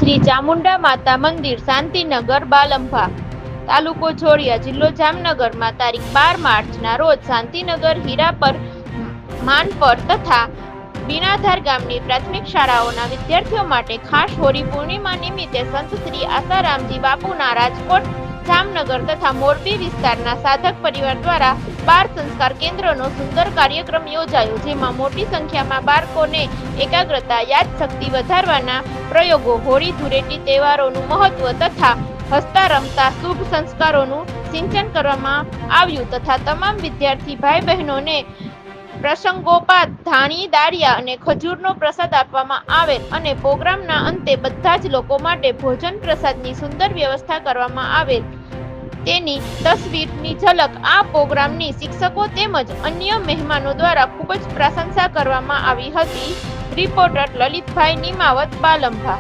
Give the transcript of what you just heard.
શ્રી ચામુંડા માતા મંદિર, શાંતિનગર, બાલંભા, તાલુકો જોડિયા, જિલ્લો જામનગરમાં તારીખ 12 માર્ચના રોજ શાંતિનગર, હીરાપર, માનપર તથા બીણાધાર ગામની પ્રાથમિક શાળાઓના વિદ્યાર્થીઓ માટે ખાસ હોળી પૂર્ણિમા નિમિત્તે સંત શ્રી આસારામજી બાપુના રાજકોટ, જામનગર તથા મોરબી વિસ્તારના સાધક પરિવાર દ્વારા બાળ સંસ્કાર કેન્દ્રનો સુંદર કાર્યક્રમ યોજાયો, જેમાં મોટી સંખ્યામાં બાળકોને એકાગ્રતા, યાદશક્તિ વધારવાના પ્રયોગો, હોળી ધૂળેટી તહેવારોનું મહત્વ તથા હસતા રમતા શુભ સંસ્કારોનું સિંચન કરવામાં આવ્યું તથા તમામ વિદ્યાર્થી ભાઈ બહેનોને પ્રસંગોપાત ધાણી, દાળિયા અને ખજૂરનો પ્રસાદ આપવામાં આવેલ અને પ્રોગ્રામના અંતે બધા જ લોકો માટે ભોજન પ્રસાદની સુંદર વ્યવસ્થા કરવામાં આવેલ તેની તસવીરની ઝલક આ પ્રોગ્રામની શિક્ષકો તેમજ અન્ય મહેમાનો દ્વારા ખૂબ જ પ્રશંસા કરવામાં આવી હતી. રિપોર્ટર લલિતભાઈ નિમાવત, બાલંભા.